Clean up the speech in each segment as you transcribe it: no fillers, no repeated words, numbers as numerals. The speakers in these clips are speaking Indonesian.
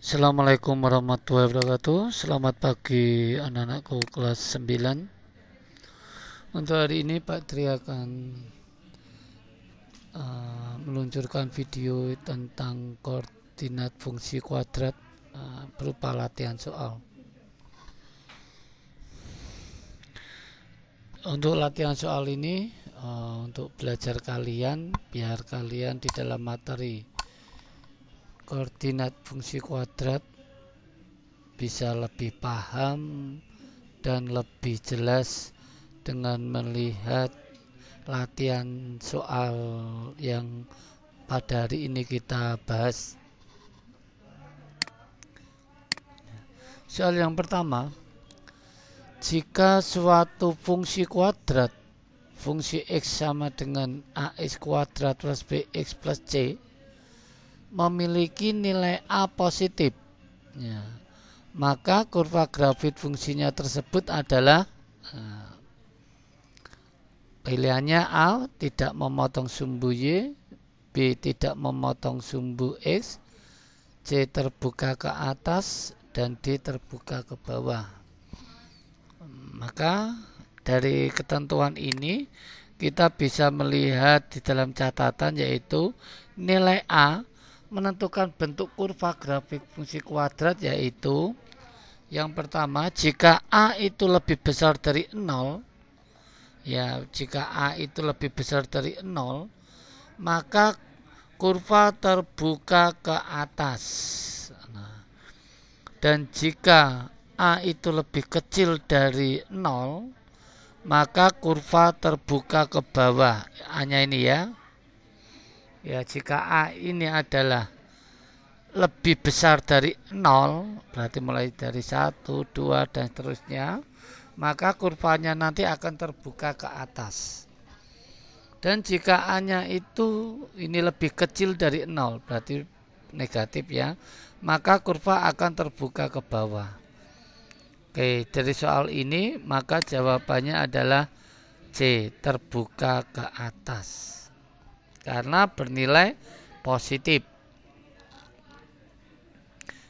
Assalamualaikum warahmatullahi wabarakatuh. Selamat pagi anak-anakku kelas 9. Untuk hari ini Pak Tri akan meluncurkan video tentang koordinat fungsi kuadrat berupa latihan soal. Untuk latihan soal ini untuk belajar kalian, biar kalian di dalam materi koordinat fungsi kuadrat bisa lebih paham dan lebih jelas dengan melihat latihan soal yang pada hari ini kita bahas. Soal yang pertama, jika suatu fungsi kuadrat fungsi x sama dengan ax kuadrat plus bx plus c memiliki nilai a positif, ya, maka kurva grafik fungsinya tersebut adalah pilihannya A tidak memotong sumbu Y, B tidak memotong sumbu X, C terbuka ke atas, dan D terbuka ke bawah. Maka dari ketentuan ini kita bisa melihat di dalam catatan, yaitu nilai A menentukan bentuk kurva grafik fungsi kuadrat, yaitu yang pertama, jika A itu lebih besar dari 0, ya, jika A itu lebih besar dari 0, maka kurva terbuka ke atas. Dan jika A itu lebih kecil dari 0, maka kurva terbuka ke bawah. Hanya ini ya. Ya, jika A ini adalah lebih besar dari 0, berarti mulai dari 1, 2, dan seterusnya, maka kurvanya nanti akan terbuka ke atas. Dan jika A-nya itu ini lebih kecil dari 0, berarti negatif ya, maka kurva akan terbuka ke bawah. Oke, dari soal ini maka jawabannya adalah C, terbuka ke atas, karena bernilai positif.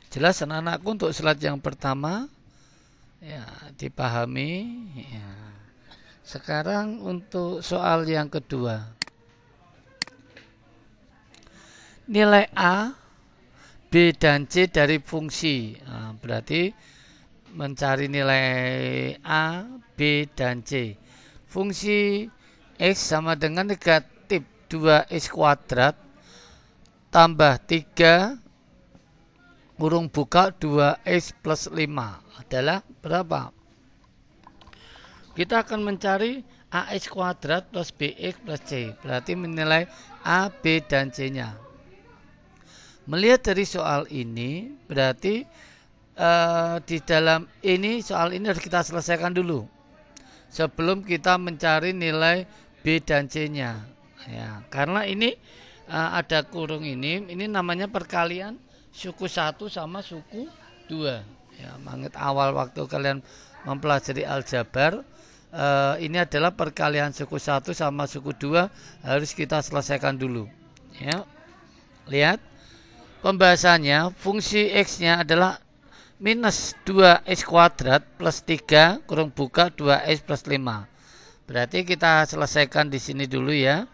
Jelas anak-anakku untuk slide yang pertama, ya, dipahami ya. Sekarang untuk soal yang kedua, nilai A, B, dan C dari fungsi. Nah, berarti mencari nilai A, B, dan C. Fungsi X sama dengan negatif 2X kuadrat tambah 3 kurung buka 2X plus 5 adalah berapa? Kita akan mencari ax kuadrat plus bx plus c. Berarti menilai a, b, dan c-nya. Melihat dari soal ini, berarti di dalam ini soal ini harus kita selesaikan dulu sebelum kita mencari nilai b dan c-nya. Ya, karena ini ada kurung ini namanya perkalian suku 1 sama suku 2. Ya, manget awal waktu kalian mempelajari aljabar, ini adalah perkalian suku 1 sama suku 2 harus kita selesaikan dulu. Ya. Lihat pembahasannya, fungsi x-nya adalah minus 2x kuadrat plus 3 kurung buka 2x plus 5. Berarti kita selesaikan di sini dulu ya.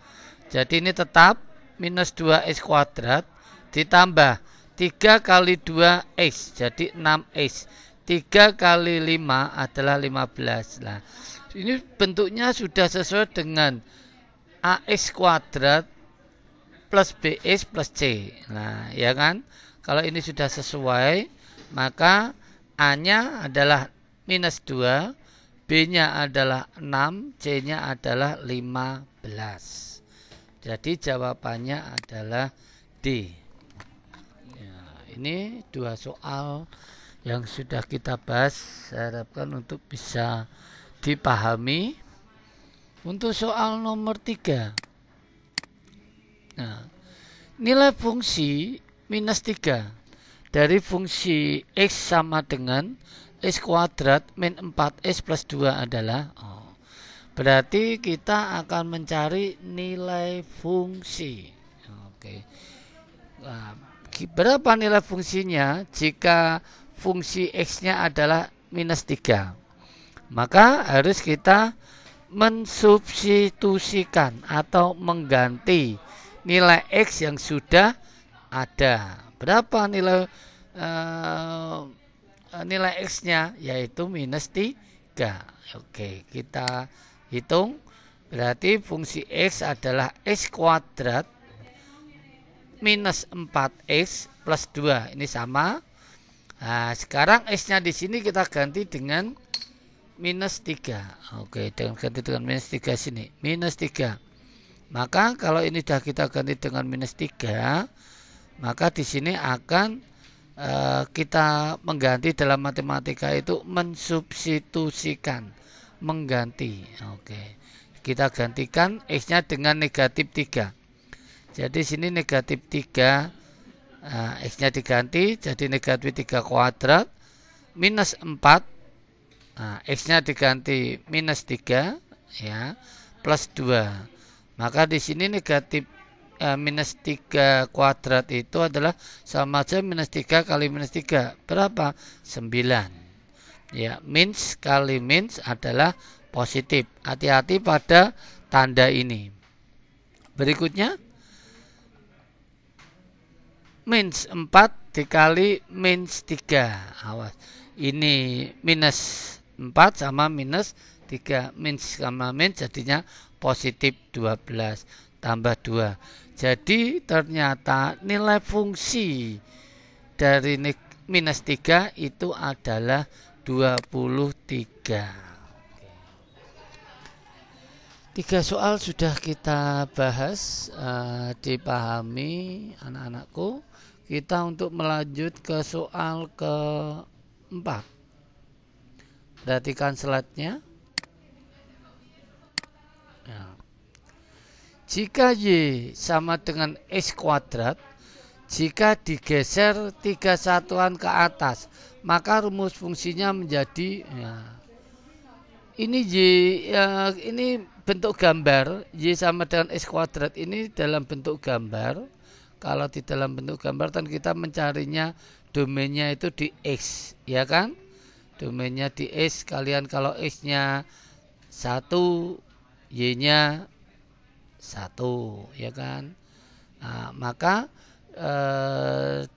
Jadi ini tetap minus 2x kuadrat ditambah 3 kali 2x, jadi 6x. 3 kali 5 adalah 15. Nah, ini bentuknya sudah sesuai dengan ax kuadrat plus bx plus c. Nah, ya kan? Kalau ini sudah sesuai, maka A-nya adalah minus 2, B-nya adalah 6, C-nya adalah 15. Jadi jawabannya adalah D. Ya, ini dua soal yang sudah kita bahas. Saya harapkan untuk bisa dipahami. Untuk soal nomor 3. Nah, nilai fungsi minus 3 dari fungsi x sama dengan x kuadrat min 4x plus 2 adalah, berarti kita akan mencari nilai fungsi. Oke. Nah, berapa nilai fungsinya jika fungsi X-nya adalah minus 3? Maka harus kita mensubstitusikan atau mengganti nilai X yang sudah ada. Berapa nilai X-nya? Yaitu minus 3. Oke, kita hitung. Berarti fungsi X adalah X kuadrat minus 4X plus 2. Ini sama. Nah, sekarang X-nya di sini kita ganti dengan minus 3. Oke, ganti dengan minus 3 sini. Minus 3. Maka kalau ini sudah kita ganti dengan minus 3, maka di sini akan kita mengganti dalam matematika itu mensubstitusikan, mengganti. Oke. Kita gantikan X-nya dengan negatif 3. Jadi sini negatif 3, X-nya diganti jadi negatif 3 kuadrat minus 4. X-nya diganti minus 3 ya, plus 2. Maka di sini negatif minus 3 kuadrat itu adalah sama aja minus 3 kali minus 3. Berapa? 9. Ya, mins kali mins adalah positif. Hati-hati pada tanda ini. Berikutnya, mins 4 dikali mins 3. Awas. Ini minus 4 sama minus 3. Mins sama mins jadinya positif 12 tambah 2. Jadi ternyata nilai fungsi dari minus 3 itu adalah 23. 3 soal sudah kita bahas, dipahami anak-anakku. Kita untuk melanjut ke soal keempat. Perhatikan slide-nya. Ya. Jika Y sama dengan X kuadrat, jika digeser 3 satuan ke atas, maka rumus fungsinya menjadi, ini Y, ini bentuk gambar. Y sama dengan X kuadrat ini dalam bentuk gambar. Kalau di dalam bentuk gambar kan kita mencarinya domainnya itu di X, ya kan? Domainnya di X, kalian kalau X-nya 1, Y-nya 1, ya kan? Nah, maka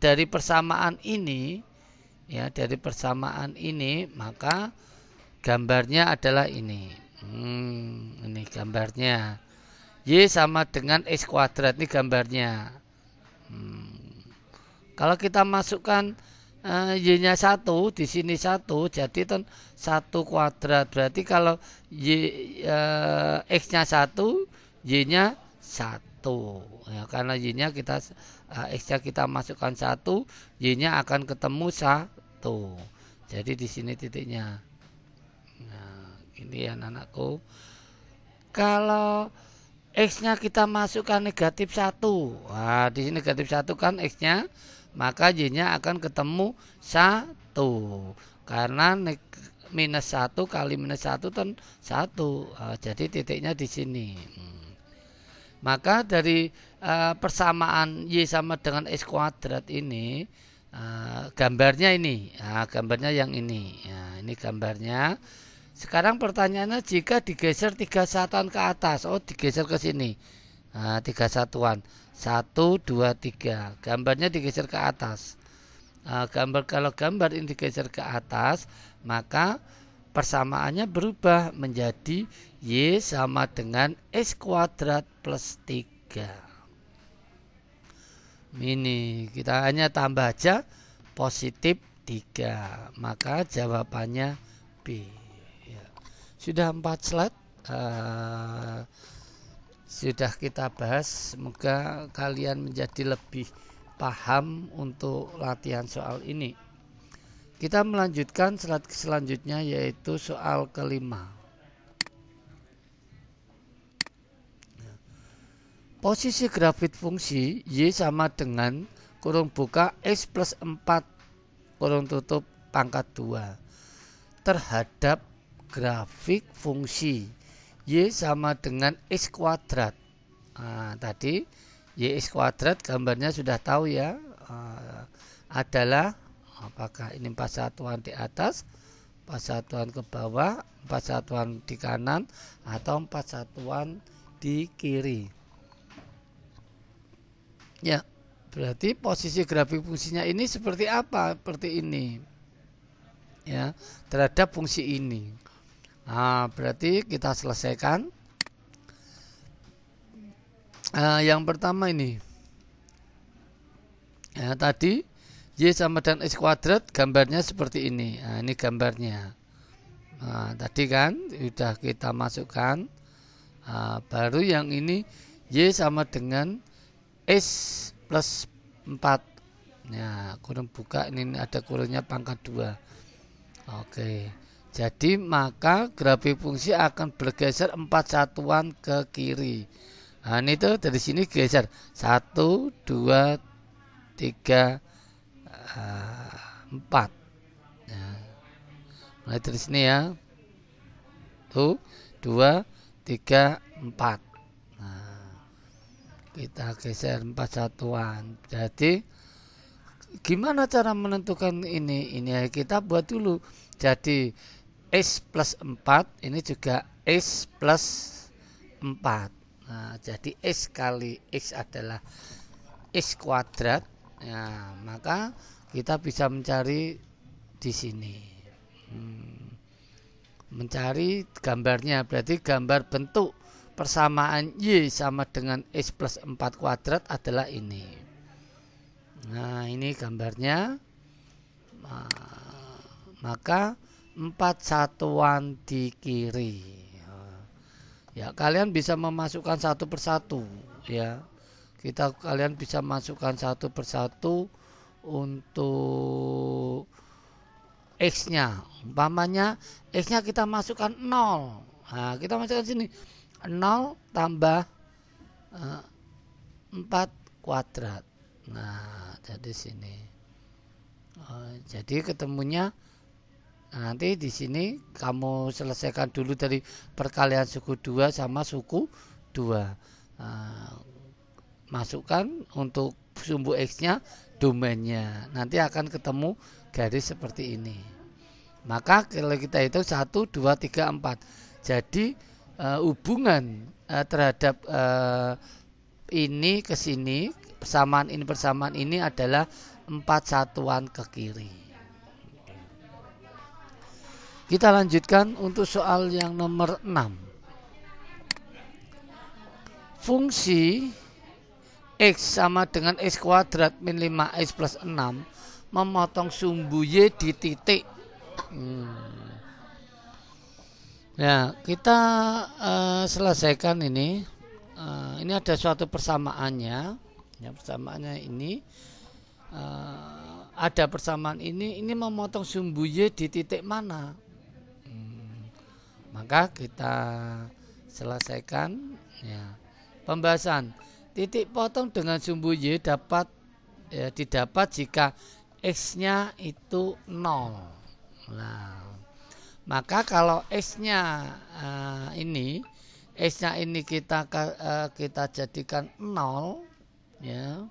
dari persamaan ini, ya, dari persamaan ini, maka gambarnya adalah ini. Ini gambarnya. Y sama dengan X kuadrat, ini gambarnya. Kalau kita masukkan Y-nya 1, di sini 1, jadi kan 1 kuadrat. Berarti kalau X-nya 1, Y-nya 1. Ya, karena Y-nya kita X-nya kita masukkan 1, Y-nya akan ketemu 1. Jadi di sini titiknya. Nah, ini ya anakku. Kalau X-nya kita masukkan negatif 1. Nah, di sini negatif 1 kan X-nya, maka Y-nya akan ketemu 1. Karena minus 1 kali minus 1 kan 1. Jadi titiknya di sini. Maka dari persamaan Y sama dengan X kuadrat ini, gambarnya ini. Gambarnya yang ini. Ini gambarnya. Sekarang pertanyaannya, jika digeser 3 satuan ke atas, digeser ke sini, 3 satuan, 1, 2, 3, gambarnya digeser ke atas. Kalau gambar ini digeser ke atas, maka persamaannya berubah menjadi Y sama dengan X kuadrat plus 3. Ini kita hanya tambah aja positif 3, maka jawabannya B. Sudah 4 slide sudah kita bahas. Semoga kalian menjadi lebih paham untuk latihan soal ini. Kita melanjutkan slide selanjutnya, yaitu soal kelima. Posisi grafik fungsi Y sama dengan kurung buka X plus 4 kurung tutup pangkat 2 terhadap grafik fungsi Y sama dengan X kuadrat. Tadi Y X kuadrat gambarnya sudah tahu ya. adalah apakah ini 4 satuan di atas, 4 satuan ke bawah, 4 satuan di kanan, atau 4 satuan di kiri. Ya, berarti posisi grafik fungsinya ini seperti apa? Seperti ini. Ya, terhadap fungsi ini. Nah, berarti kita selesaikan. Yang pertama ini. Ya, tadi Y sama dengan X kuadrat gambarnya seperti ini. Nah, ini gambarnya. Nah, tadi kan sudah kita masukkan. Baru yang ini Y sama dengan X plus 4. Ya, kurung buka ini ada kurungnya pangkat 2. Oke. Jadi maka grafik fungsi akan bergeser 4 satuan ke kiri. Nah, ini tuh dari sini geser 1, 2, 3, 4. Ya. Mulai dari sini ya. Tuh 2, 3, 4. Nah, kita geser 4 satuan. Jadi gimana cara menentukan ini? Ini kita buat dulu. Jadi X plus 4 ini juga X plus 4. Nah, jadi X kali X adalah X kuadrat. Ya, maka kita bisa mencari di sini. Mencari gambarnya, berarti gambar bentuk persamaan Y sama dengan X plus 4 kuadrat adalah ini. Nah, ini gambarnya. Maka 4 satuan di kiri. Ya, kalian bisa memasukkan satu persatu. Ya, kalian bisa masukkan satu persatu untuk X-nya. Umpamanya X-nya kita masukkan 0. Nah, kita masukkan sini 0 tambah 4 kuadrat. Nah, jadi sini. Jadi ketemunya nanti di sini kamu selesaikan dulu dari perkalian suku 2 sama suku 2. Masukkan untuk sumbu X-nya domainnya. Nanti akan ketemu garis seperti ini. Maka kalau kita hitung 1, 2, 3, 4. Jadi hubungan terhadap ini ke sini, persamaan ini adalah 4 satuan ke kiri. Kita lanjutkan untuk soal yang nomor 6. Fungsi X sama dengan X kuadrat min 5X plus 6 memotong sumbu Y di titik. Ya, kita selesaikan ini. Ini ada suatu persamaannya. Ya, persamaannya ini ada persamaan ini memotong sumbu Y di titik mana? Maka kita selesaikan ya. Pembahasan titik potong dengan sumbu Y didapat jika X-nya itu 0. Nah, maka kalau X-nya ini kita jadikan 0 ya.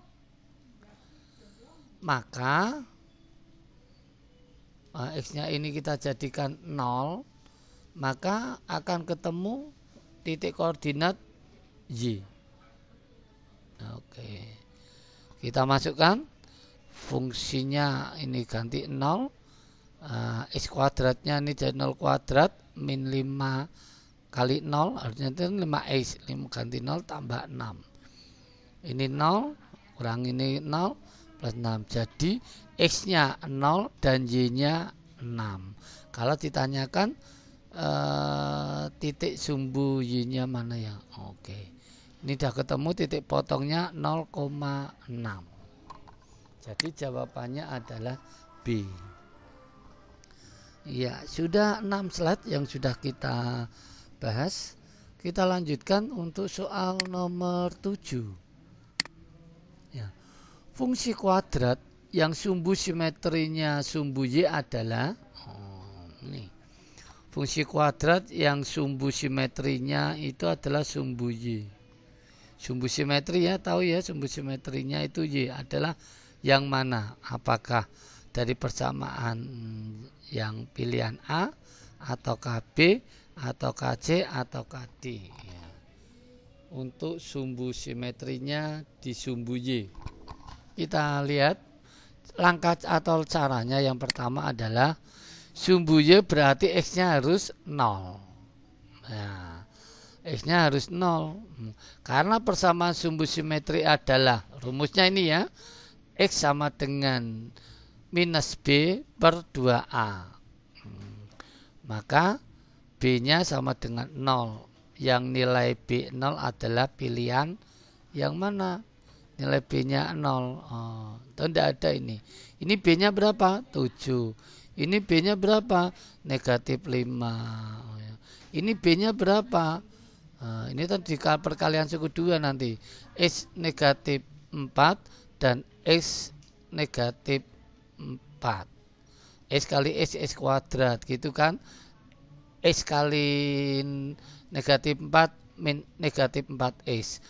Maka X-nya ini kita jadikan 0, maka akan ketemu titik koordinat Y. Oke. Kita masukkan fungsinya ini ganti 0. X kuadratnya ini jadi 0 kuadrat min 5 kali 0 artinya itu 5X. 5 ganti 0 tambah 6. Ini 0 kurang ini 0 plus 6. Jadi X-nya 0 dan Y-nya 6. Kalau ditanyakan titik sumbu Y-nya mana ya? Oke. Ini sudah ketemu titik potongnya 0,6. Jadi jawabannya adalah B. Ya, sudah 6 slide yang sudah kita bahas. Kita lanjutkan untuk soal nomor 7. Ya. Fungsi kuadrat yang sumbu simetrinya sumbu Y adalah ini. Fungsi kuadrat yang sumbu simetrinya itu adalah sumbu Y. Sumbu simetri ya, tahu ya, sumbu simetrinya itu Y adalah yang mana? Apakah dari persamaan yang pilihan A, ataukah B, ataukah C, ataukah D? Ya. Untuk sumbu simetrinya di sumbu Y, kita lihat langkah atau caranya. Yang pertama adalah sumbu Y berarti X-nya harus 0. Nah, X-nya harus 0. Karena persamaan sumbu simetri adalah, rumusnya ini ya, X sama dengan minus B per 2A. Maka B-nya sama dengan 0. Yang nilai B 0 adalah pilihan yang mana? Nilai B-nya 0. Tidak ada ini. Ini B-nya berapa? 7. Ini B-nya berapa? Negatif 5. Ini B-nya berapa? Ini tadi perkalian suku 2 nanti. X negatif 4 dan X negatif 4. X kali X, X kuadrat gitu kan. X kali negatif 4 min negatif 4X.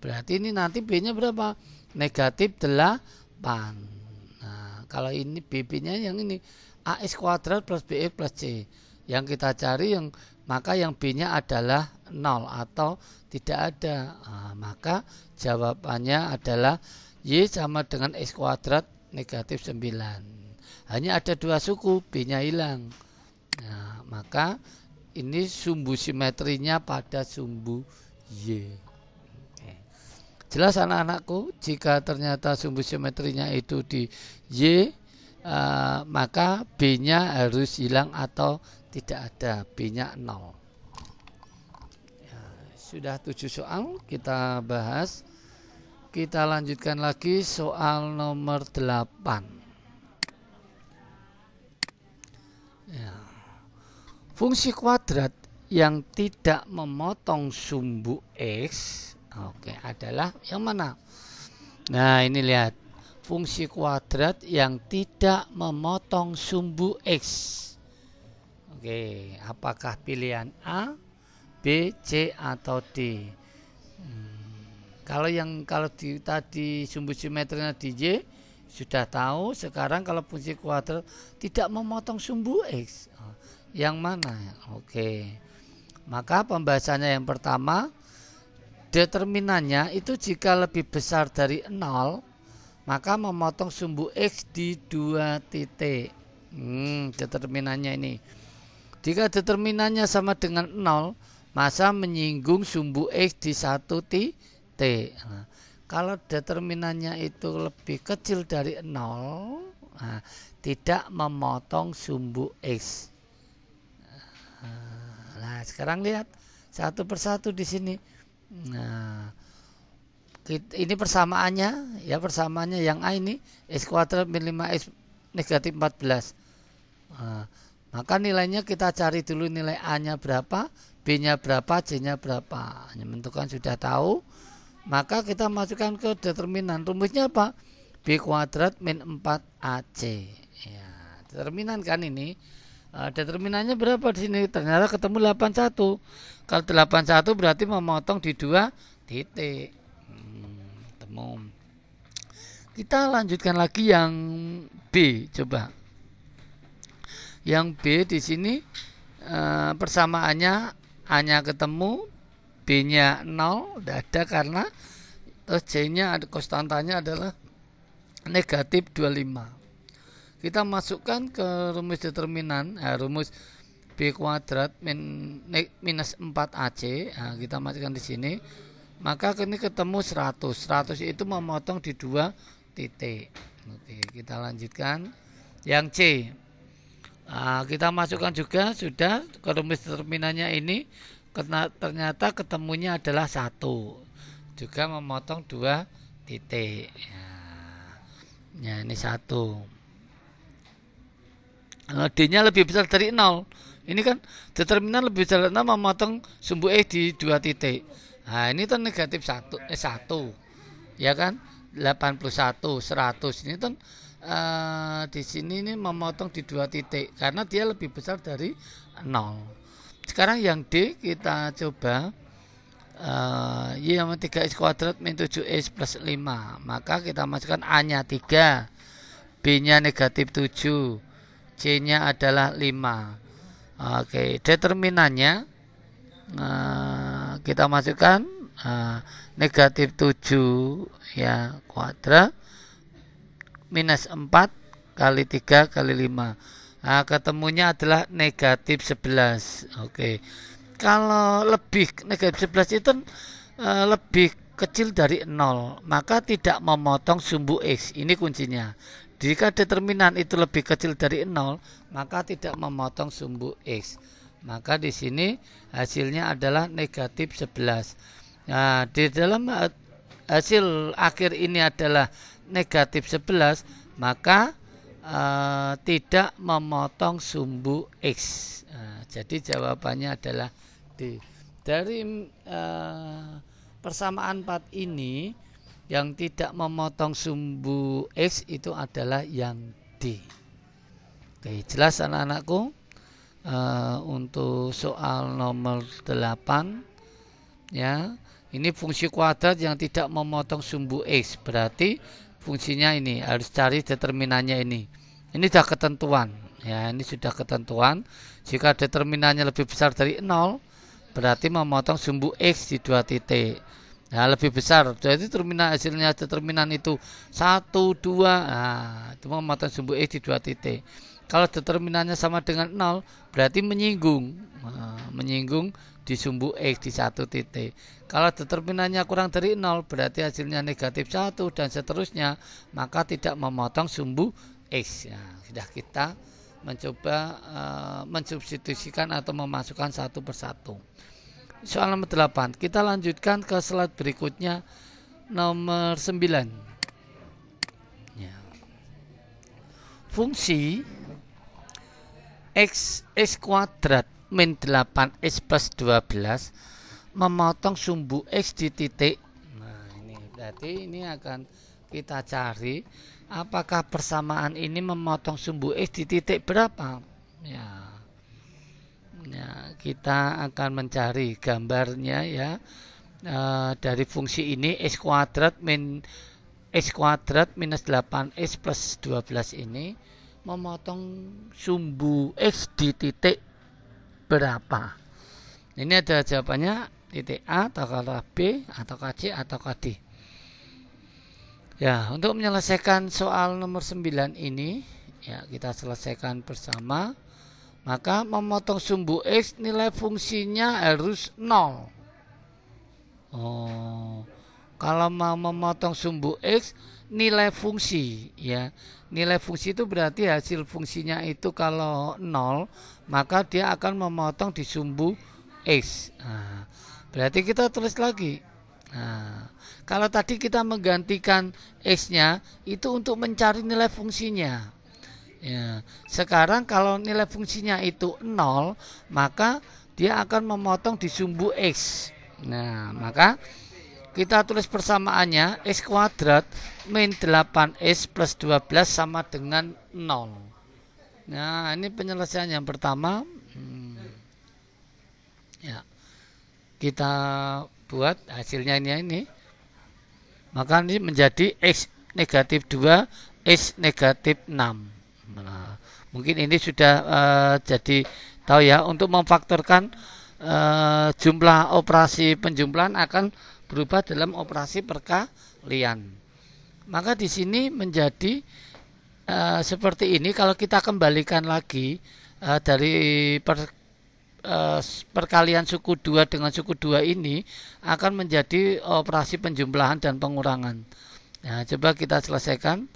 Berarti ini nanti B-nya berapa? Negatif 8. Nah, kalau ini BB-nya yang ini AX kuadrat plus BX plus C. Yang kita cari maka yang B-nya adalah 0 atau tidak ada. Maka jawabannya adalah Y sama dengan X kuadrat negatif 9. Hanya ada 2 suku, B-nya hilang. Nah, maka ini sumbu simetrinya pada sumbu Y. Jelas anak-anakku, jika ternyata sumbu simetrinya itu di Y, maka B-nya harus hilang atau tidak ada, B-nya 0. Ya, sudah 7 soal kita bahas. Kita lanjutkan lagi soal nomor 8. Ya. Fungsi kuadrat yang tidak memotong sumbu X, adalah yang mana? Nah, ini lihat. Fungsi kuadrat yang tidak memotong sumbu X. Apakah pilihan A, B, C, atau D? Kalau tadi sumbu simetrinya di Y sudah tahu. Sekarang kalau fungsi kuadrat tidak memotong sumbu X, yang mana? Maka pembahasannya yang pertama, determinannya itu jika lebih besar dari 0, maka memotong sumbu X di 2 titik. Determinannya ini. Jika determinannya sama dengan 0, maka menyinggung sumbu X di 1 titik. Kalau determinannya itu lebih kecil dari 0, tidak memotong sumbu X. Nah, sekarang lihat satu persatu di sini. Nah, ini persamaannya, ya, persamaannya yang A ini X kuadrat min 5X negatif 14. Maka nilainya kita cari dulu, nilai A-nya berapa, B-nya berapa, C-nya berapa. Menentukan sudah tahu, maka kita masukkan ke determinan. Rumusnya apa? B kuadrat min 4AC. Ya, determinan kan ini. Determinannya berapa di sini? Ternyata ketemu 81. Kalau 81 berarti memotong di 2 titik. Temu. Kita lanjutkan lagi yang B, coba. Yang B di sini persamaannya A-nya ketemu, B-nya 0, tidak ada karena terus C-nya ada, konstantanya adalah negatif 25. Kita masukkan ke rumus determinan, rumus B kuadrat minus 4AC. Kita masukkan di sini. Maka ini ketemu 100. 100 itu memotong di 2 titik. Kita lanjutkan. Yang C. Kita masukkan juga sudah ke rumus determinannya ini. Ternyata ketemunya adalah 1. Juga memotong 2 titik. Ya, ini 1. D-nya lebih besar dari 0. Ini kan determinan lebih besar dari 0 memotong sumbu X di 2 titik. Nah, ini kan negatif 1. Ya kan? 81, 100. Ini kan di sini ini memotong di 2 titik karena dia lebih besar dari 0. Sekarang yang D kita coba. Y sama 3X kuadrat min 7X plus 5. Maka kita masukkan A-nya 3, B-nya negatif 7, C-nya adalah 5. Oke, determinannya kita masukkan negatif 7 ya kuadrat minus 4 kali 3 kali 5. Ketemunya adalah negatif 11. Oke. Kalau lebih negatif 11 itu lebih kecil dari 0, maka tidak memotong sumbu X. Ini kuncinya. Jika determinan itu lebih kecil dari 0, maka tidak memotong sumbu X. Maka di sini hasilnya adalah negatif 11. Nah, di dalam hasil akhir ini adalah negatif 11, maka tidak memotong sumbu X. Jadi jawabannya adalah D. Dari persamaan 4 ini, yang tidak memotong sumbu X itu adalah yang D. Oke, jelas anak-anakku? Untuk soal nomor 8 ya, ini fungsi kuadrat yang tidak memotong sumbu X, berarti fungsinya ini harus cari determinannya ini sudah ketentuan ya, ini sudah ketentuan. Jika determinannya lebih besar dari 0, berarti memotong sumbu X di 2 titik. Nah, lebih besar, jadi hasilnya determinan itu 1, 2, itu memotong sumbu X di 2 titik. Kalau determinannya sama dengan 0, berarti menyinggung di sumbu X di 1 titik. Kalau determinannya kurang dari 0, berarti hasilnya negatif 1 dan seterusnya, maka tidak memotong sumbu X. Sudah kita mencoba mensubstitusikan atau memasukkan satu persatu. Soal nomor 8, kita lanjutkan ke slide berikutnya, nomor 9. Fungsi X kuadrat min 8X plus 12 memotong sumbu X di titik. Nah, ini berarti ini akan kita cari apakah persamaan ini memotong sumbu X di titik berapa. Ya, kita akan mencari gambarnya ya. Dari fungsi ini X kuadrat minus 8X plus 12 ini memotong sumbu X di titik berapa. Ini ada jawabannya, titik A ataukah B ataukah C ataukah D. Ya, untuk menyelesaikan soal nomor 9 ini ya, kita selesaikan bersama. Maka memotong sumbu X, nilai fungsinya harus 0. Kalau mau memotong sumbu X, nilai fungsi ya, nilai fungsi itu berarti hasil fungsinya itu kalau 0, maka dia akan memotong di sumbu X. Berarti kita tulis lagi. Kalau tadi kita menggantikan X-nya itu untuk mencari nilai fungsinya ya. Sekarang kalau nilai fungsinya itu 0, maka dia akan memotong di sumbu X. Nah, maka kita tulis persamaannya X kuadrat min 8X plus 12 sama dengan 0. Nah, ini penyelesaian yang pertama. Ya, kita buat hasilnya ini. Maka ini menjadi X negatif 2, X negatif 6. Nah, mungkin ini sudah jadi tahu ya, untuk memfaktorkan jumlah operasi penjumlahan akan berubah dalam operasi perkalian. Maka di sini menjadi seperti ini. Kalau kita kembalikan lagi dari perkalian suku 2 dengan suku 2 ini akan menjadi operasi penjumlahan dan pengurangan. Nah, coba kita selesaikan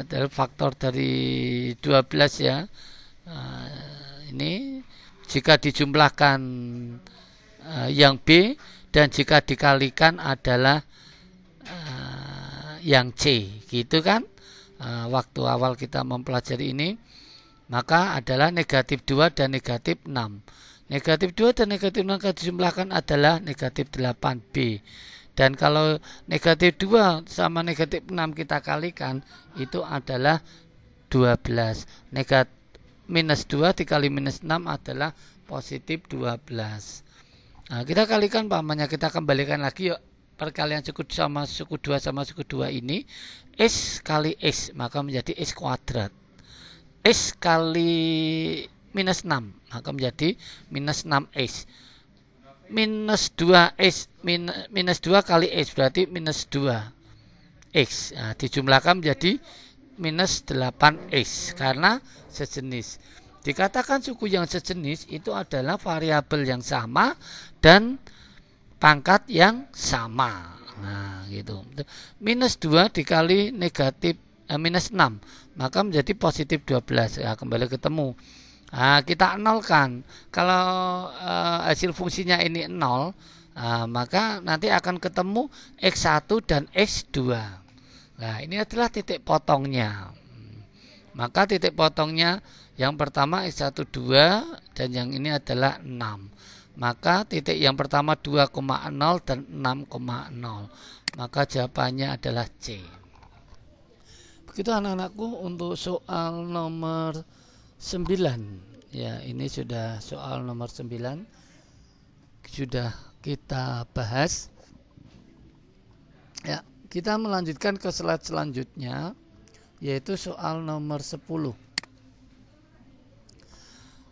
dari faktor dari 12 ya. Ini jika dijumlahkan yang B dan jika dikalikan adalah yang C, gitu kan? Waktu awal kita mempelajari ini, maka adalah negatif 2 dan negatif 6. Negatif 2 dan negatif 6 dijumlahkan adalah negatif 8B. Dan kalau negatif 2 sama negatif 6 kita kalikan, itu adalah 12. Minus 2 dikali minus 6 adalah positif 12. Nah, kita kalikan pamannya, kita kembalikan lagi yuk perkalian suku sama suku 2 sama suku 2 ini. X kali X maka menjadi X kuadrat. X kali minus 6 maka menjadi minus 6X. Minus 2X minus 2 kali X berarti minus 2X. Nah, dijumlahkan menjadi minus 8X karena sejenis. Dikatakan suku yang sejenis itu adalah variabel yang sama dan pangkat yang sama. Nah, gitu. Minus 2 dikali negatif minus 6 maka menjadi positif 12. Ya, kembali ketemu. Nah, kita nolkan. Kalau hasil fungsinya ini 0, maka nanti akan ketemu X1 dan X2. Nah, ini adalah titik potongnya. Maka titik potongnya yang pertama X1 2 dan yang ini adalah 6. Maka titik yang pertama 2,0 dan 6,0. Maka jawabannya adalah C. Begitu anak-anakku untuk soal nomor 9. Ya, ini sudah soal nomor 9. Sudah kita bahas. Ya, kita melanjutkan ke slide selanjutnya, yaitu soal nomor 10.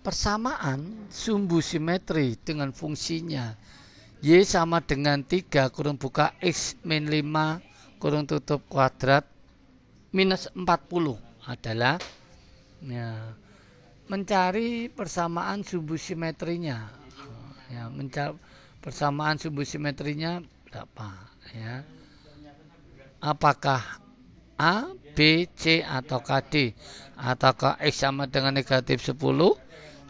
Persamaan sumbu simetri dengan fungsinya Y sama dengan 3 kurung buka X min 5 kurung tutup kuadrat minus 40 adalah mencari persamaan sumbu simetrinya. Ya, mencari persamaan sumbu simetrinya berapa? Ya. Apakah A, B, C atau D? Ataukah X sama dengan negatif 10,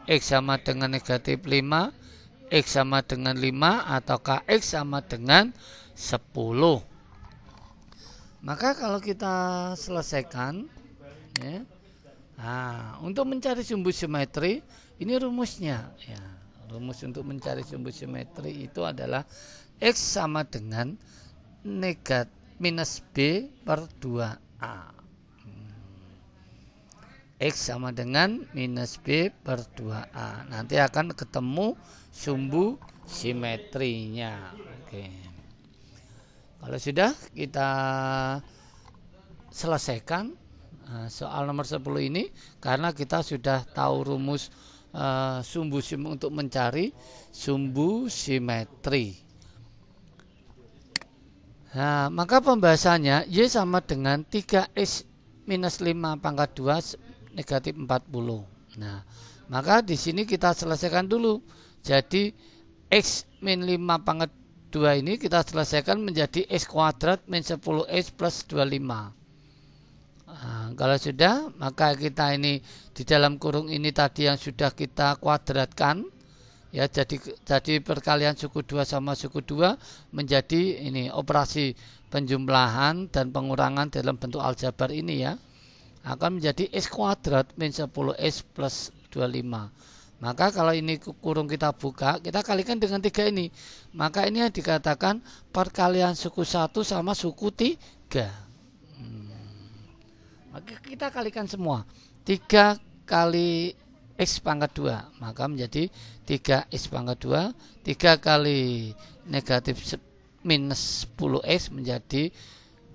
X sama dengan negatif 5, X sama dengan 5, ataukah X sama dengan 10? Maka kalau kita selesaikan, ya, untuk mencari sumbu simetri, ini rumusnya. Ya, rumus untuk mencari sumbu simetri itu adalah X sama dengan negatif minus B per 2A. X sama dengan minus B per 2A. Nanti akan ketemu sumbu simetrinya. Oke. Kalau sudah kita selesaikan soal nomor 10 ini, karena kita sudah tahu rumus sumbu untuk mencari sumbu simetri. Nah, maka pembahasannya Y sama dengan 3X minus 5 pangkat 2 negatif 40. Nah, maka di sini kita selesaikan dulu. Jadi X min 5 pangkat 2 ini kita selesaikan menjadi X kuadrat min 10X plus 25. Nah, kalau sudah, maka kita ini di dalam kurung ini tadi yang sudah kita kuadratkan. Ya, jadi perkalian suku 2 sama suku 2 menjadi ini operasi penjumlahan dan pengurangan dalam bentuk aljabar ini ya. Akan menjadi X kuadrat min 10X plus 25. Maka kalau ini kurung kita buka, kita kalikan dengan 3 ini. Maka ini yang dikatakan perkalian suku 1 sama suku 3. Maka kita kalikan semua. 3 kali X pangkat 2, maka menjadi 3X pangkat 2, 3 kali negatif minus 10X menjadi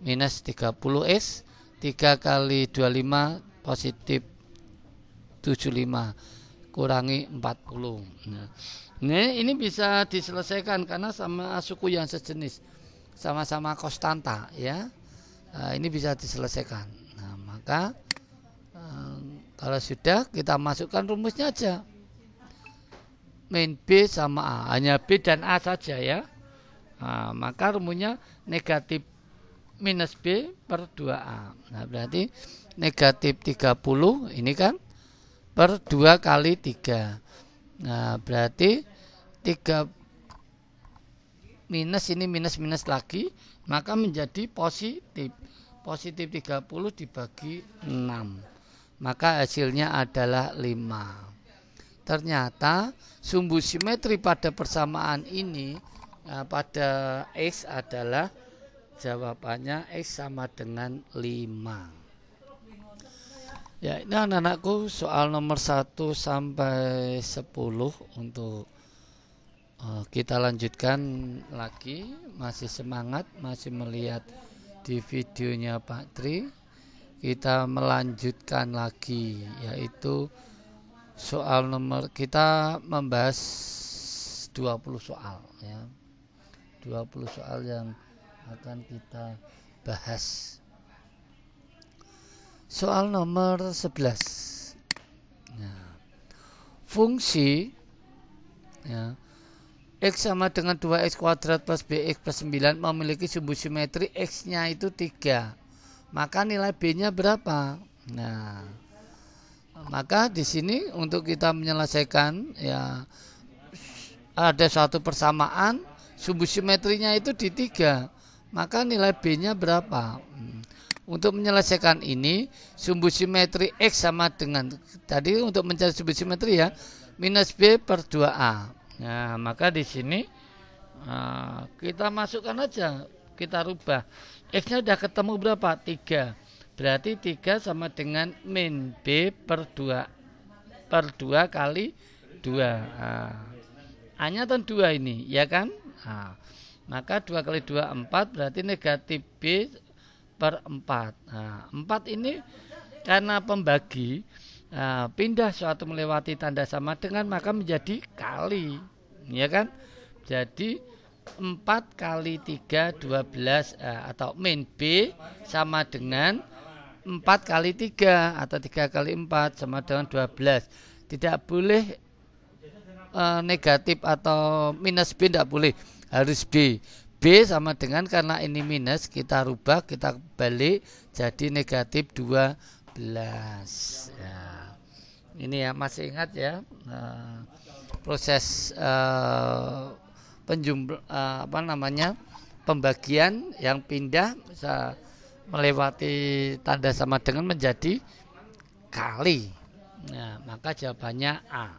minus 30X, 3 kali 25 positif 75, kurangi 40. Nah, ini bisa diselesaikan karena sama suku yang sejenis, sama-sama konstanta ya. Nah, ini bisa diselesaikan. Nah, maka kalau sudah, kita masukkan rumusnya aja. Min B sama A. Hanya B dan A saja ya. Nah, maka rumusnya negatif minus B per 2A. Nah, berarti negatif 30 ini kan per 2 kali 3. Nah, berarti 3 minus ini minus lagi. Maka menjadi positif. Positif 30 dibagi 6. Maka hasilnya adalah 5. Ternyata sumbu simetri pada persamaan ini pada X adalah jawabannya X sama dengan 5. Ya, ini anak-anakku soal nomor 1 sampai 10 untuk Kita lanjutkan lagi, masih semangat, masih melihat di videonya Pak Tri. Kita melanjutkan lagi, yaitu soal nomor, kita membahas 20 soal ya. 20 soal yang akan kita bahas. Soal nomor 11. Nah, fungsi ya, X sama dengan 2X kuadrat plus BX plus 9 memiliki sumbu simetri X-nya itu 3. Maka nilai B-nya berapa? Nah, maka di sini untuk kita menyelesaikan ya, ada suatu persamaan sumbu simetrinya itu di 3. Maka nilai B-nya berapa? Untuk menyelesaikan ini, sumbu simetri X sama dengan, tadi untuk mencari sumbu simetri ya, minus B per 2A. Nah, maka di sini kita masukkan aja, kita rubah. X-nya udah ketemu berapa? 3. Berarti 3 sama dengan min B per 2 kali 2. A-nya kan 2 ini, ya kan? Maka 2 kali 2 4, berarti negatif B per 4. 4 ini karena pembagi, pindah suatu melewati tanda sama dengan, maka menjadi kali, ya kan? Jadi 4 kali 3 12, atau min B sama dengan 4 kali 3 atau 3 kali 4 sama dengan 12. Tidak boleh negatif atau minus B, tidak boleh, harus B. B sama dengan, karena ini minus, kita rubah, kita balik jadi negatif 12. Ya. Ini ya, masih ingat ya proses pembagian yang pindah bisa melewati tanda sama dengan menjadi kali. Nah, maka jawabannya A.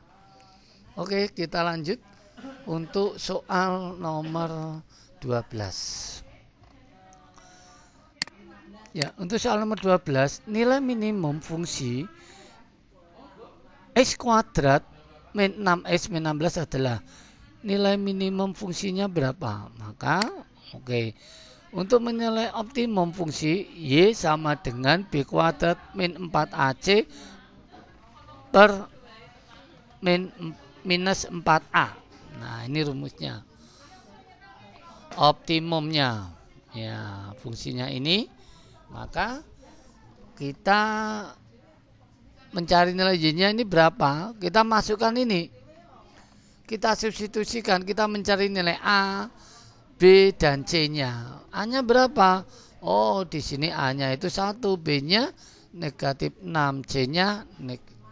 Oke, kita lanjut untuk soal nomor 12. Ya, untuk soal nomor 12, nilai minimum fungsi X kuadrat min 6X min 16 adalah nilai minimum fungsinya berapa? Maka, untuk menilai optimum fungsi Y sama dengan B kuadrat min 4AC per minus 4A. Nah, ini rumusnya. Optimumnya, ya, fungsinya ini. Maka kita mencari nilai Y-nya ini berapa? Kita masukkan ini. Kita substitusikan, kita mencari nilai A, B, dan C-nya. A-nya berapa? Oh, di sini A-nya itu 1, B-nya negatif 6, C-nya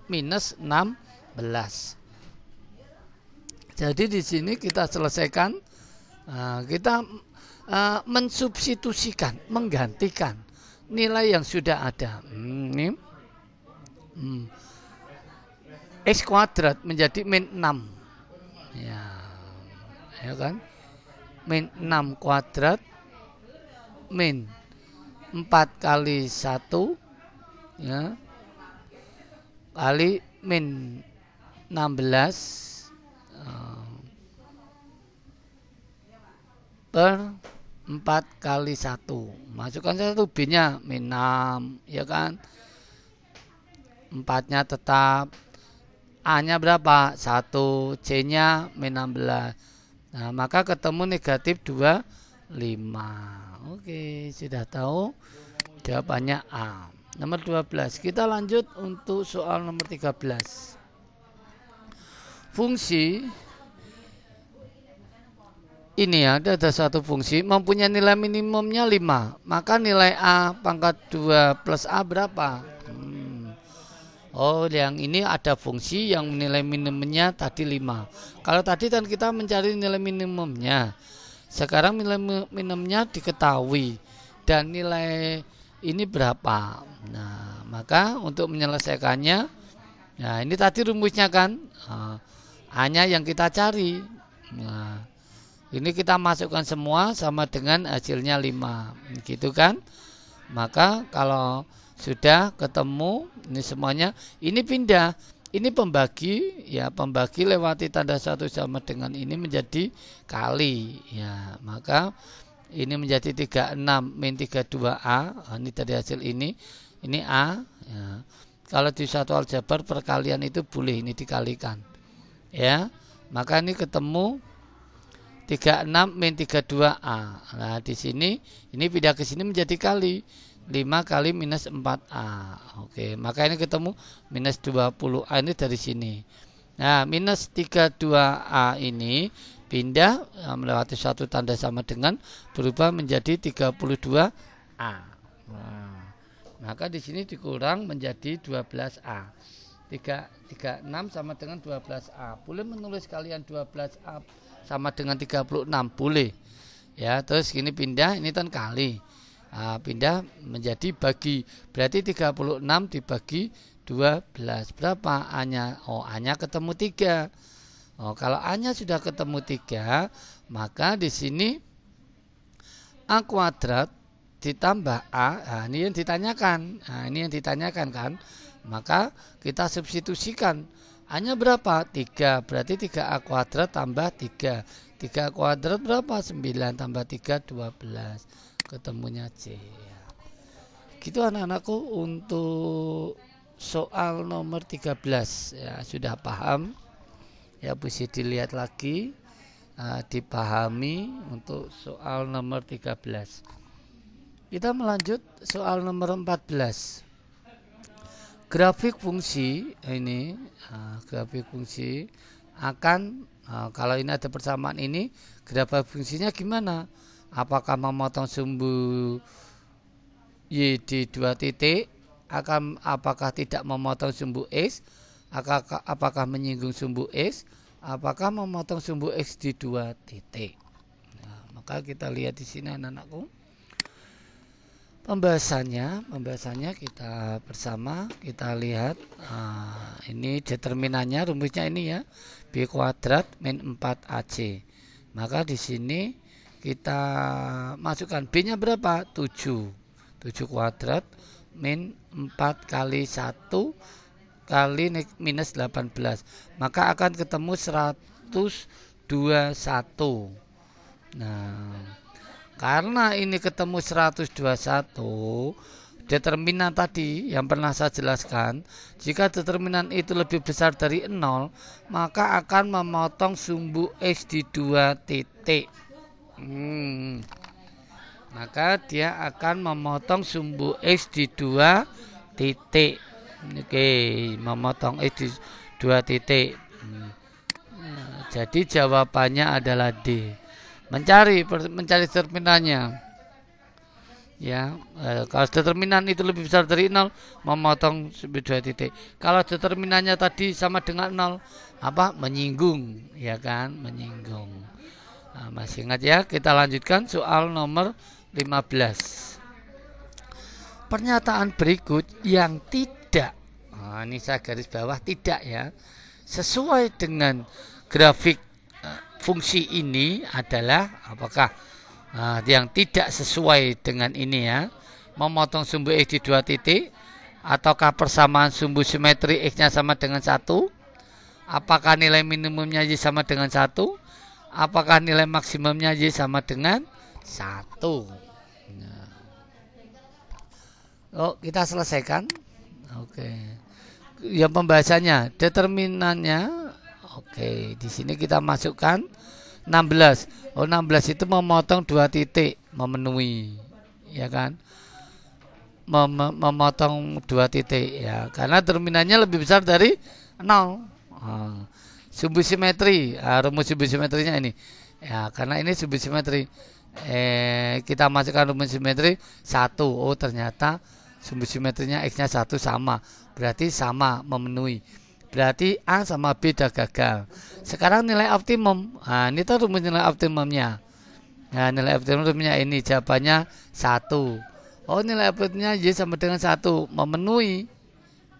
minus 16. Jadi di sini kita selesaikan, kita mensubstitusikan, menggantikan nilai yang sudah ada. Ini X kuadrat menjadi min 6. Ya kan? Min 6 kuadrat min 4 kali 1 ya, kali min 16 per 4 kali 1. Masukkan 1, B-nya min 6, ya kan? 4-nya tetap. A-nya berapa? 1, C-nya min 16. Nah, maka ketemu negatif 25. Oke, sudah tahu jawabannya A. Nomor 12. Kita lanjut untuk soal nomor 13. Fungsi ini ada satu fungsi mempunyai nilai minimumnya 5. Maka nilai A pangkat 2 plus A berapa? Oh, yang ini ada fungsi yang nilai minimumnya tadi 5. Kalau tadi kan kita mencari nilai minimumnya. Sekarang nilai minimumnya diketahui. Dan nilai ini berapa? Nah, maka untuk menyelesaikannya, nah ini tadi rumusnya kan, A-nya yang kita cari. Nah, ini kita masukkan semua sama dengan hasilnya 5. Gitu kan? Maka kalau sudah ketemu ini semuanya, ini pindah. ini pembagi, ya pembagi lewati tanda satu sama dengan ini menjadi kali, ya maka ini menjadi 36 min 32A. Ini dari hasil ini A, ya. Kalau di satu aljabar perkalian itu boleh ini dikalikan, ya maka ini ketemu 36 min 32A. Nah di sini ini pindah ke sini menjadi kali 5 kali minus 4A. Oke, maka ini ketemu minus 20A ini dari sini. Nah minus 32A ini pindah melewati satu tanda sama dengan berubah menjadi 32A. Nah, maka di sini dikurang menjadi 12A. 36 sama dengan 12A. Boleh menulis kalian 12A sama dengan 36, boleh. Ya, terus ini pindah, ini kan kali. Nah, pindah menjadi bagi. Berarti 36 dibagi 12. Berapa A-nya? Oh, A-nya ketemu 3. Oh, kalau A-nya sudah ketemu 3, maka di sini A kuadrat ditambah A. Nah, ini yang ditanyakan. Nah, ini yang ditanyakan kan. Maka kita substitusikan. A-nya berapa? 3. Berarti 3A kuadrat tambah 3. 3A kuadrat berapa? 9 tambah 3, 12. Ketemunya C. Gitu anak-anakku untuk soal nomor 13. Ya, sudah paham? Ya, bisa dilihat lagi. Dipahami untuk soal nomor 13. Kita melanjut soal nomor 14. Grafik fungsi ini, grafik fungsi akan kalau ini ada persamaan ini, grafik fungsinya gimana? Apakah memotong sumbu y di 2 titik? Apakah tidak memotong sumbu x? Apakah menyinggung sumbu x? Apakah memotong sumbu x di 2 titik? Nah, maka kita lihat di sini anak-anakku. Pembahasannya kita bersama kita lihat. Ini determinannya, rumusnya ini ya, b kuadrat min 4ac. Maka di sini kita masukkan b-nya berapa? 7 kuadrat min 4 kali 1 kali minus 18. Maka akan ketemu 121. Nah, karena ini ketemu 121, determinan tadi yang pernah saya jelaskan, jika determinan itu lebih besar dari 0, maka akan memotong sumbu x di 2 titik. Maka dia akan memotong sumbu x di 2 titik. Oke, memotong x di 2 titik. Jadi jawabannya adalah D. Mencari determinannya, ya. Kalau determinan itu lebih besar dari 0, memotong sumbu 2 titik. Kalau determinannya tadi sama dengan 0, apa? Menyinggung, ya kan? Menyinggung. Nah, masih ingat ya? Kita lanjutkan soal nomor 15. Pernyataan berikut yang tidak, ini saya garis bawah tidak ya, sesuai dengan grafik fungsi ini adalah apakah yang tidak sesuai dengan ini ya, memotong sumbu x di 2 titik, ataukah persamaan sumbu simetri x-nya sama dengan 1, apakah nilai minimumnya y sama dengan 1, apakah nilai maksimumnya y sama dengan 1. Kita selesaikan. Oke. Yang pembahasannya, determinannya. Oke, di sini kita masukkan 16. 16 itu memotong 2 titik, memenuhi, ya kan? Memotong 2 titik ya, karena determinannya lebih besar dari 0. Sumbu simetri, rumus sumbu simetrinya ini. Ya, karena ini sumbu simetri. Kita masukkan rumus simetri 1. Oh, ternyata sumbu simetrinya x-nya 1 sama. Berarti sama, memenuhi. Berarti A sama B dah gagal. Sekarang nilai optimum. Nah, ini tuh rumus nilai optimumnya. Nah, nilai optimumnya ini jawabannya 1. Oh, nilai optimumnya Y sama dengan 1, memenuhi.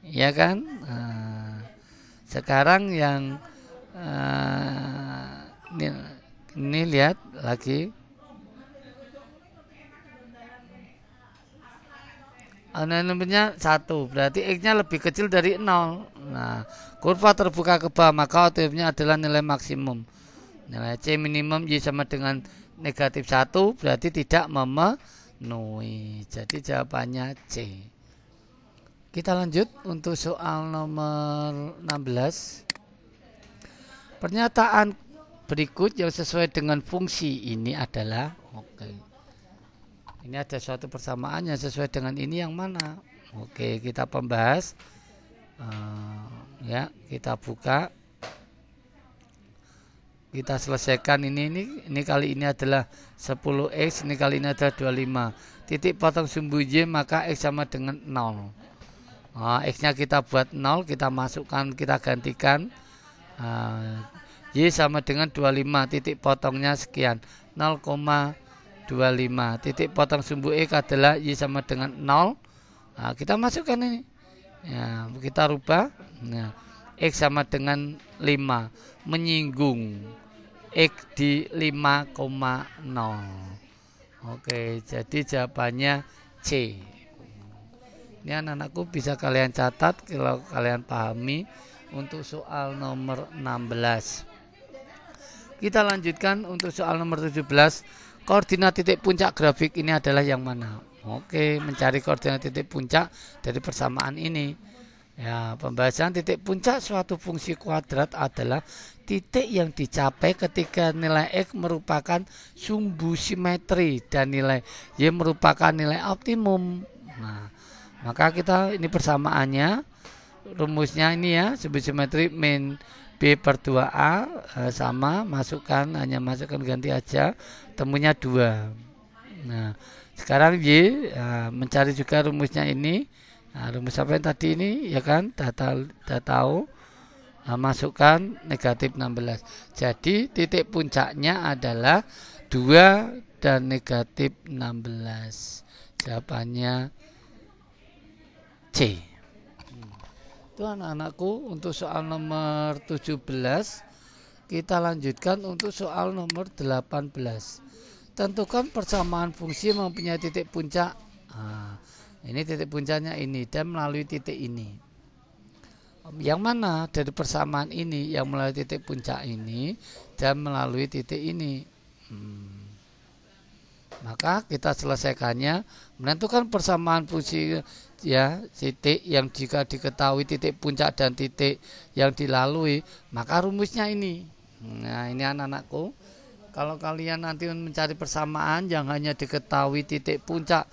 Ya kan? Nah, sekarang yang ini lihat lagi. Nilainya 1, berarti x-nya lebih kecil dari 0. Nah, kurva terbuka ke bawah, maka outputnya adalah nilai maksimum. Nilai C minimum Y sama dengan negatif 1 berarti tidak memenuhi. Jadi jawabannya C. Kita lanjut untuk soal nomor 16. Pernyataan berikut yang sesuai dengan fungsi ini adalah ini ada suatu persamaan yang sesuai dengan ini yang mana? Kita pembahas. Ya, kita buka. Kita selesaikan ini kali ini adalah 10x, ini kali ini adalah 25. Titik potong sumbu Y maka x sama dengan 0. X-nya kita buat 0, kita masukkan, kita gantikan. Y sama dengan 25, titik potongnya sekian, 0,25. Titik potong sumbu X adalah Y sama dengan 0. Kita masukkan ini. Ya, kita rubah. Nah, X sama dengan 5, menyinggung X di 5,0. Jadi jawabannya C. Ini anak-anakku bisa kalian catat kalau kalian pahami untuk soal nomor 16. Kita lanjutkan untuk soal nomor 17. Koordinat titik puncak grafik ini adalah yang mana? Mencari koordinat titik puncak dari persamaan ini. Ya, pembahasan titik puncak suatu fungsi kuadrat adalah titik yang dicapai ketika nilai X merupakan sumbu simetri dan nilai Y merupakan nilai optimum. Nah, maka kita ini persamaannya, rumusnya ini ya, sumbu simetri min B per 2A sama, hanya masukkan ganti aja, temunya 2. Nah, sekarang Y mencari juga rumusnya ini. Rumus apa yang tadi ini ya kan, data tahu. Masukkan negatif 16. Jadi titik puncaknya adalah 2 dan negatif 16. Jawabannya C. Itu anak-anakku untuk soal nomor 17. Kita lanjutkan untuk soal nomor 18. Tentukan persamaan fungsi mempunyai titik puncak. Ini titik puncaknya ini dan melalui titik ini. Yang mana dari persamaan ini yang melalui titik puncak ini dan melalui titik ini? Maka kita selesaikannya, menentukan persamaan fungsi ya titik yang jika diketahui titik puncak dan titik yang dilalui, maka rumusnya ini. Nah, ini anak-anakku, kalau kalian nanti mencari persamaan yang hanya diketahui titik puncak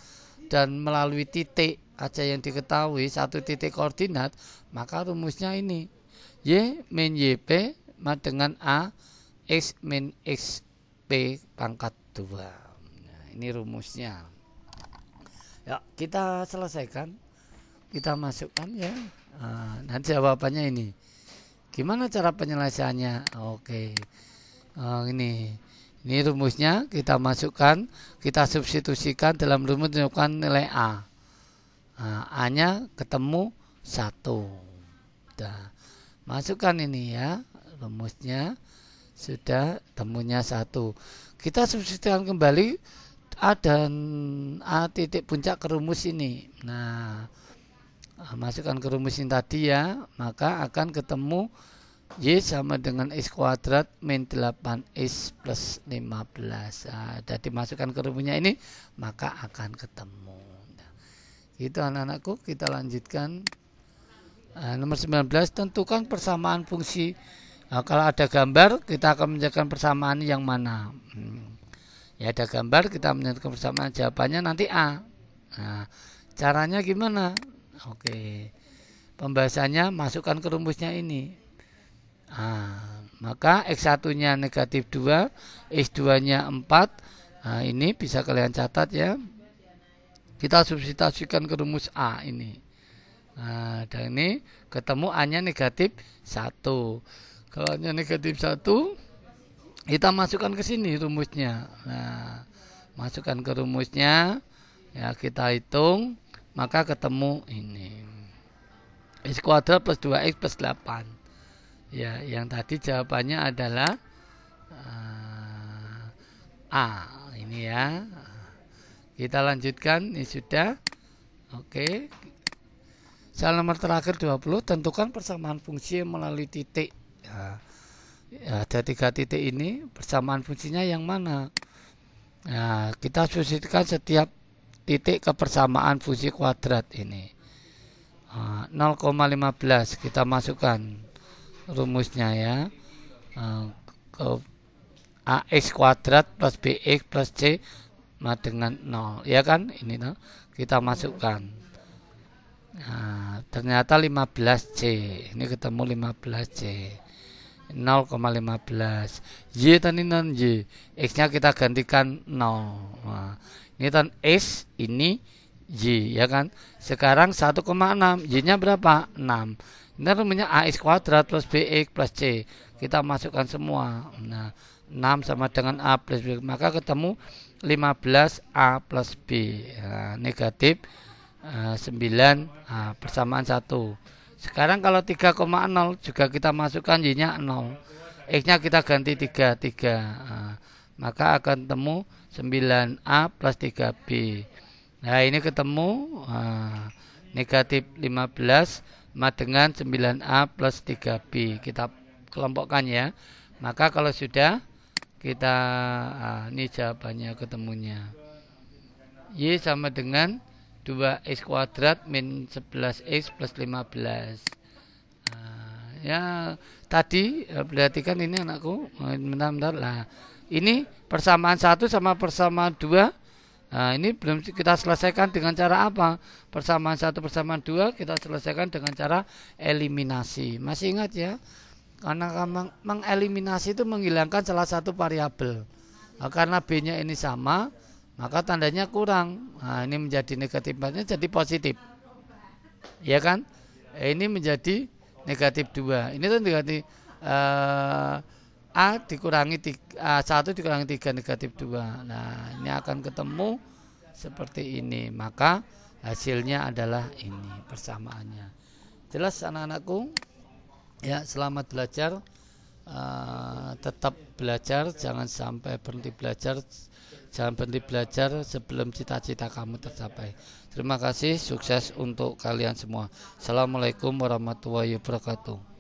dan melalui titik aja yang diketahui, satu titik koordinat, maka rumusnya ini. Y min YP dengan A X min XP pangkat 2. Nah, ini rumusnya. Ya, kita selesaikan. Kita masukkan ya. Nanti jawabannya ini. Gimana cara penyelesaiannya? Ini rumusnya kita masukkan, kita substitusikan dalam rumus menunjukkan nilai A. A-nya ketemu 1. Masukkan ini ya, rumusnya sudah, temunya 1. Kita substitusikan kembali A dan A titik puncak ke rumus ini. Nah, masukkan ke rumus ini tadi ya, maka akan ketemu Y sama dengan X kuadrat min 8X plus 15. Jadi masukkan ke rumusnya ini, maka akan ketemu. Itu anak-anakku, kita lanjutkan. Nomor 19, tentukan persamaan fungsi. Kalau ada gambar, kita akan menentukan persamaan yang mana. Ya, ada gambar, kita menentukan persamaan, jawabannya nanti A. Nah, caranya gimana? Pembahasannya masukkan ke rumusnya ini. Maka X1-nya negatif 2, X2-nya 4. Ini bisa kalian catat ya. Kita substitusikan ke rumus A ini. Dan ini ketemu A-nya negatif 1. Kalau A-nya negatif 1, kita masukkan ke sini rumusnya. Masukkan ke rumusnya, ya kita hitung, maka ketemu ini. X kuadrat plus 2X plus 8. Ya, yang tadi jawabannya adalah A. Ini ya. Kita lanjutkan, ini sudah. Soal nomor terakhir 20, tentukan persamaan fungsi melalui titik. Ada 3 titik ini, persamaan fungsinya yang mana? Nah, kita posisikan setiap titik ke persamaan fungsi kuadrat ini. 0,15 kita masukkan rumusnya ya. Ke ax kuadrat plus bx plus c dengan 0, ya kan? Ini kita masukkan. Nah, ternyata 15C. Ini ketemu 15C. 0,15. Y tadi non Y. X-nya kita gantikan 0. Nah, ini tan X, ini Y, ya kan? Sekarang 1,6. Y-nya berapa? 6. Ini rumusnya AX kuadrat plus BX plus C. Kita masukkan semua. Nah, 6 sama dengan A plus B. Maka ketemu 15A plus B. Nah, negatif 9 persamaan 1. Sekarang kalau 3,0 juga kita masukkan Y-nya 0. X-nya kita ganti 3. Maka akan ketemu 9A plus 3B. Nah, ini ketemu negatif 15 sama dengan 9A plus 3B. Kita kelompokkan ya. Maka kalau sudah kita ini jawabannya ketemunya. Y sama dengan 2x kuadrat min 11x plus 15. Ya tadi perhatikan ini anakku, bentar lah. Ini persamaan 1 sama persamaan 2. Nah, ini belum kita selesaikan dengan cara apa? Persamaan 1 persamaan 2 kita selesaikan dengan cara eliminasi. Masih ingat ya? Karena mengeliminasi itu menghilangkan salah satu variabel. Nah, karena B-nya ini sama, maka tandanya kurang. Nah, ini menjadi negatif 4-nya jadi positif. Ya kan? Ini menjadi negatif 2. Ini tuh negatif A dikurangi 1 dikurangi 3 negatif 2. Nah, ini akan ketemu seperti ini. Maka hasilnya adalah ini persamaannya. Jelas anak-anakku? Ya, selamat belajar. Tetap belajar, jangan sampai berhenti belajar. Jangan berhenti belajar sebelum cita-cita kamu tercapai. Terima kasih, sukses untuk kalian semua. Assalamualaikum warahmatullahi wabarakatuh.